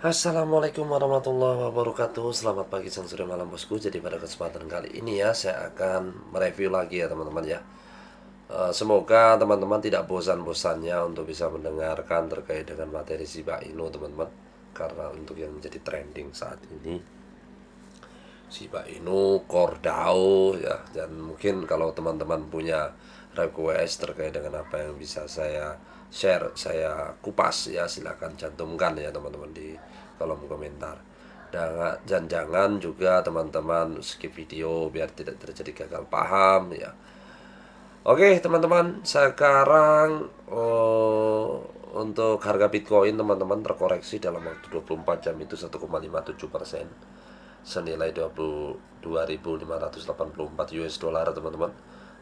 Assalamualaikum warahmatullahi wabarakatuh. Selamat pagi, siang, sore, malam bosku. Jadi pada kesempatan kali ini ya, saya akan mereview lagi ya teman-teman ya. Semoga teman-teman tidak bosan-bosannya untuk bisa mendengarkan terkait dengan materi Shiba Inu teman-teman. Karena untuk yang menjadi trending saat ini Shiba Inu, Core DAO ya. Dan mungkin kalau teman-teman punya request terkait dengan apa yang bisa saya share, saya kupas ya, silahkan cantumkan ya teman-teman di kolom komentar. Dan jangan juga teman-teman skip video biar tidak terjadi gagal paham ya. Oke teman-teman, sekarang untuk harga Bitcoin teman-teman terkoreksi dalam waktu 24 jam itu 1,57%, senilai 22.584 US dollar teman-teman.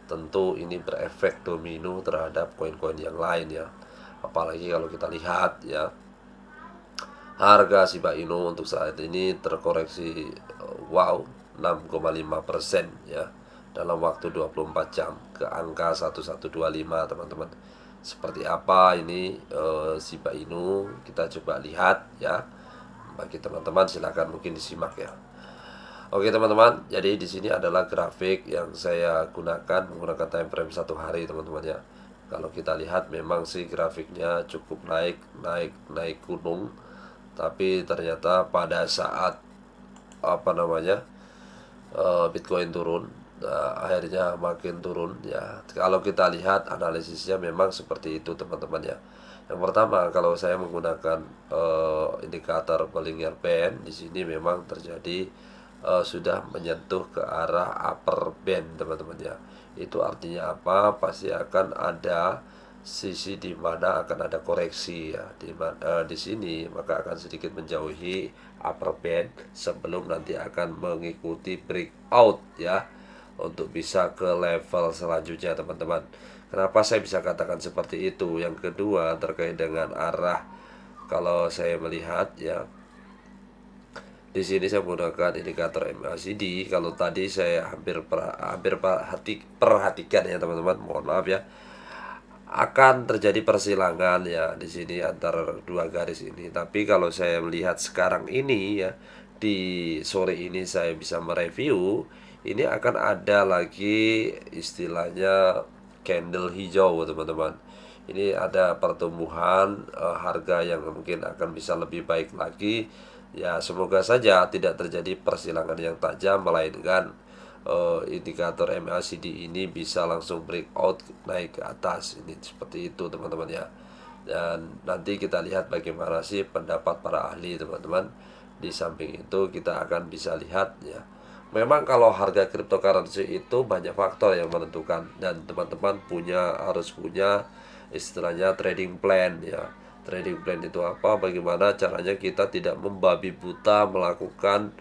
Tentu ini berefek domino terhadap koin-koin yang lain ya. Apalagi kalau kita lihat ya, harga Shiba Inu untuk saat ini terkoreksi wow 6,5% ya dalam waktu 24 jam ke angka 1125 teman-teman. Seperti apa ini Shiba Inu, kita coba lihat ya. Bagi teman-teman silakan mungkin disimak ya. Oke teman-teman, jadi di sini adalah grafik yang saya gunakan menggunakan time frame 1 hari teman-teman ya. Kalau kita lihat memang sih grafiknya cukup naik gunung, tapi ternyata pada saat Bitcoin turun, akhirnya makin turun ya. Kalau kita lihat analisisnya memang seperti itu teman-teman ya. Yang pertama, kalau saya menggunakan indikator Bollinger Band, di sini memang terjadi sudah menyentuh ke arah upper band teman-teman ya. Itu artinya apa? Pasti akan ada sisi di mana akan ada koreksi ya. Di sini maka akan sedikit menjauhi upper band sebelum nanti akan mengikuti breakout ya, untuk bisa ke level selanjutnya teman-teman. Kenapa saya bisa katakan seperti itu? Yang kedua terkait dengan arah, kalau saya melihat ya, di sini saya menggunakan indikator MACD. Kalau tadi saya hampir perhatikan ya teman-teman, mohon maaf ya, akan terjadi persilangan ya di sini antara dua garis ini. Tapi kalau saya melihat sekarang ini ya, di sore ini saya bisa mereview, ini akan ada lagi istilahnya candle hijau teman-teman. Ini ada pertumbuhan harga yang mungkin akan bisa lebih baik lagi. Ya semoga saja tidak terjadi persilangan yang tajam, melainkan indikator MACD ini bisa langsung breakout naik ke atas. Ini seperti itu teman-teman ya. Dan nanti kita lihat bagaimana sih pendapat para ahli teman-teman. Di samping itu kita akan bisa lihat ya, memang kalau harga cryptocurrency itu banyak faktor yang menentukan, dan teman-teman harus punya istilahnya trading plan ya. Trading plan itu apa? Bagaimana caranya kita tidak membabi buta melakukan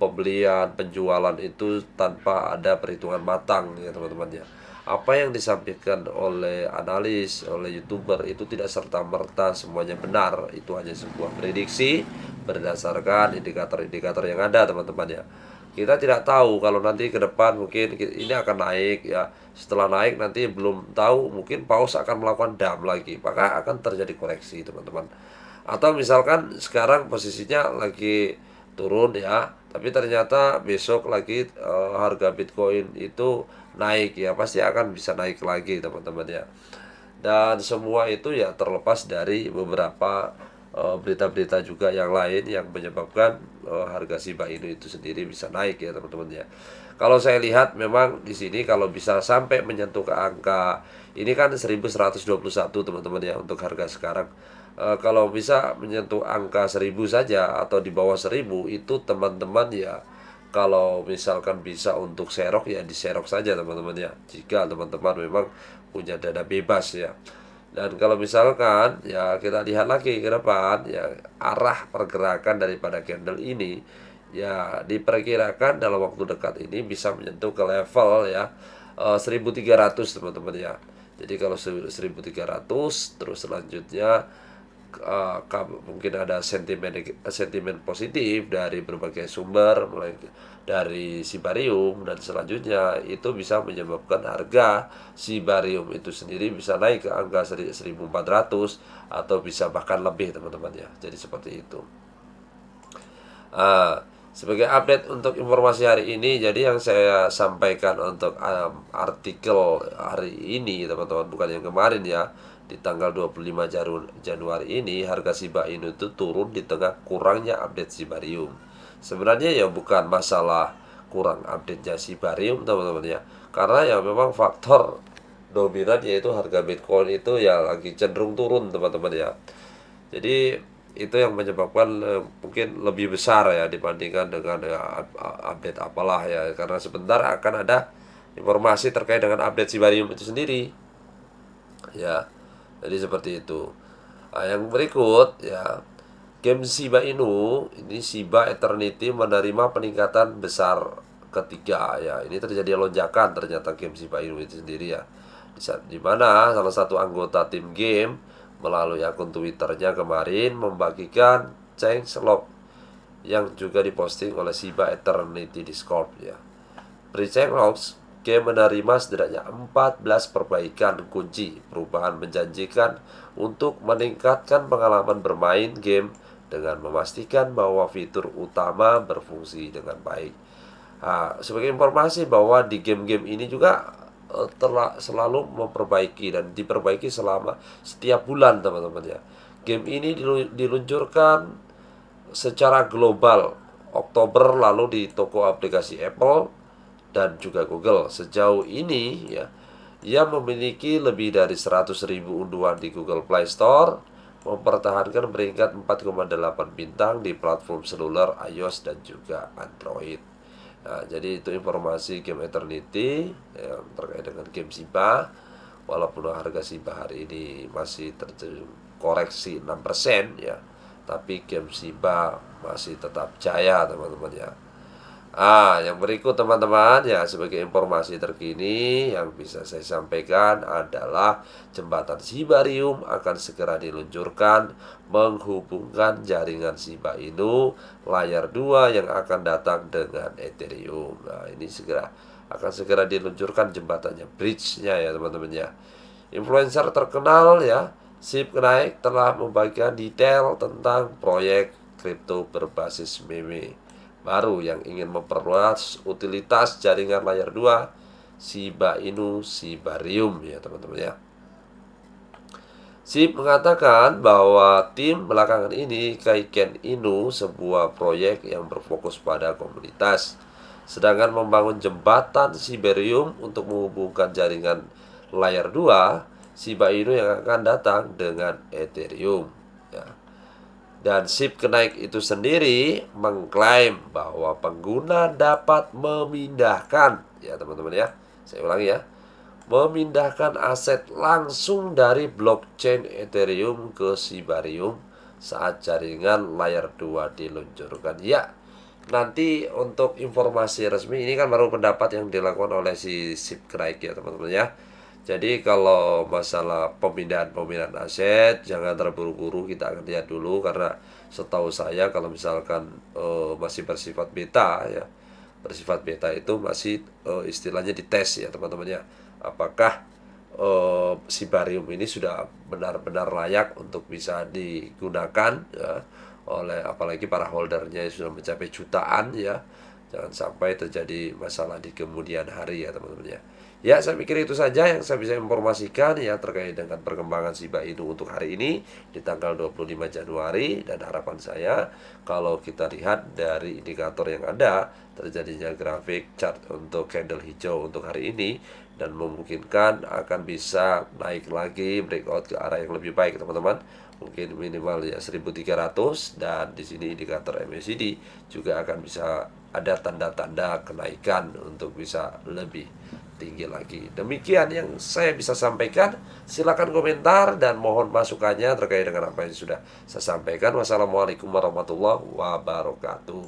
pembelian, penjualan itu tanpa ada perhitungan matang ya teman-teman ya. Apa yang disampaikan oleh analis, oleh youtuber itu tidak serta-merta semuanya benar. Itu hanya sebuah prediksi berdasarkan indikator-indikator yang ada teman-teman ya. Kita tidak tahu kalau nanti ke depan mungkin ini akan naik ya. Setelah naik nanti belum tahu, mungkin paus akan melakukan dump lagi, maka akan terjadi koreksi teman-teman. Atau misalkan sekarang posisinya lagi turun ya, tapi ternyata besok lagi harga Bitcoin itu naik ya, pasti akan bisa naik lagi teman-teman ya. Dan semua itu ya terlepas dari beberapa berita-berita juga yang lain yang menyebabkan harga Shiba Inu itu sendiri bisa naik ya teman-teman ya. Kalau saya lihat memang di sini kalau bisa sampai menyentuh ke angka ini kan 1121 teman-teman ya untuk harga sekarang. Kalau bisa menyentuh angka 1000 saja atau di bawah 1000 itu teman-teman ya, kalau misalkan bisa untuk serok ya diserok saja teman-teman ya, jika teman-teman memang punya dana bebas ya. Dan kalau misalkan ya kita lihat lagi ke depan ya, arah pergerakan daripada candle ini ya diperkirakan dalam waktu dekat ini bisa menyentuh ke level ya 1300 teman-teman ya. Jadi kalau 1300 terus selanjutnya mungkin ada sentimen positif dari berbagai sumber, mulai dari Sibarium, dan selanjutnya itu bisa menyebabkan harga Sibarium itu sendiri bisa naik ke angka 1.400 atau bisa bahkan lebih teman-teman ya. Jadi seperti itu. Sebagai update untuk informasi hari ini, jadi yang saya sampaikan untuk artikel hari ini teman-teman, bukan yang kemarin ya. Di tanggal 25 Januari ini harga Shiba Inu itu turun di tengah kurangnya update Sibarium. Sebenarnya ya bukan masalah kurang update-nya Sibarium teman-teman ya, karena ya memang faktor dominan yaitu harga Bitcoin itu ya lagi cenderung turun teman-teman ya. Jadi itu yang menyebabkan mungkin lebih besar ya dibandingkan dengan update apalah ya, karena sebentar akan ada informasi terkait dengan update Sibarium itu sendiri ya. Jadi seperti itu. Yang berikut ya, game Shiba Inu ini Shiba Eternity menerima peningkatan besar ketiga ya. Ini terjadi lonjakan ternyata game Shiba Inu itu sendiri ya. Di mana salah satu anggota tim game melalui akun Twitternya kemarin membagikan changelog yang juga diposting oleh Shiba Eternity Discord ya. Pre-changelogs, game menerima setidaknya 14 perbaikan kunci perubahan menjanjikan untuk meningkatkan pengalaman bermain game dengan memastikan bahwa fitur utama berfungsi dengan baik. Sebagai informasi bahwa di game-game ini juga selalu memperbaiki dan diperbaiki selama setiap bulan teman-teman ya. Game ini diluncurkan secara global Oktober lalu di toko aplikasi Apple dan juga Google. Sejauh ini ya, ia memiliki lebih dari 100.000 unduhan di Google Play Store, mempertahankan peringkat 4,8 bintang di platform seluler iOS dan juga Android. Nah, jadi itu informasi game Eternity yang terkait dengan game Shiba. Walaupun harga Shiba hari ini masih terkoreksi 6% ya, tapi game Shiba masih tetap jaya teman-teman ya. Yang berikut teman-teman ya, sebagai informasi terkini yang bisa saya sampaikan adalah jembatan Sibarium akan segera diluncurkan menghubungkan jaringan Shiba Inu layar 2 yang akan datang dengan Ethereum. Nah, ini akan segera diluncurkan jembatannya, bridge-nya ya teman-teman ya. Influencer terkenal ya, Sip Kenaik telah membagikan detail tentang proyek kripto berbasis meme baru yang ingin memperluas utilitas jaringan layar 2 Shiba Inu Sibarium ya teman-teman ya. Sip mengatakan bahwa tim belakangan ini Kaiken Inu sebuah proyek yang berfokus pada komunitas, sedangkan membangun jembatan Sibarium untuk menghubungkan jaringan layar 2 Shiba Inu yang akan datang dengan Ethereum ya. Dan Sip Kenaik itu sendiri mengklaim bahwa pengguna dapat memindahkan ya teman-teman ya, saya ulangi ya, memindahkan aset langsung dari blockchain Ethereum ke Sibarium saat jaringan layar 2 diluncurkan ya. Nanti untuk informasi resmi, ini kan baru pendapat yang dilakukan oleh si Sip Kenaik ya teman-teman ya. Jadi kalau masalah pemindahan aset jangan terburu-buru, kita akan lihat dulu, karena setahu saya kalau misalkan masih bersifat beta ya, bersifat beta itu masih istilahnya dites ya teman-teman ya, apakah Sibarium ini sudah benar-benar layak untuk bisa digunakan ya, oleh apalagi para holdernya yang sudah mencapai jutaan ya. Jangan sampai terjadi masalah di kemudian hari ya teman-teman ya. Ya, saya pikir itu saja yang saya bisa informasikan ya terkait dengan perkembangan Shiba Inu untuk hari ini di tanggal 25 Januari. Dan harapan saya kalau kita lihat dari indikator yang ada, terjadinya grafik chart untuk candle hijau untuk hari ini, dan memungkinkan akan bisa naik lagi breakout ke arah yang lebih baik teman-teman. Mungkin minimal ya 1.300, dan di sini indikator MACD juga akan bisa ada tanda-tanda kenaikan untuk bisa lebih tinggi lagi. Demikian yang saya bisa sampaikan. Silakan komentar dan mohon masukannya terkait dengan apa yang sudah saya sampaikan. Wassalamualaikum warahmatullahi wabarakatuh.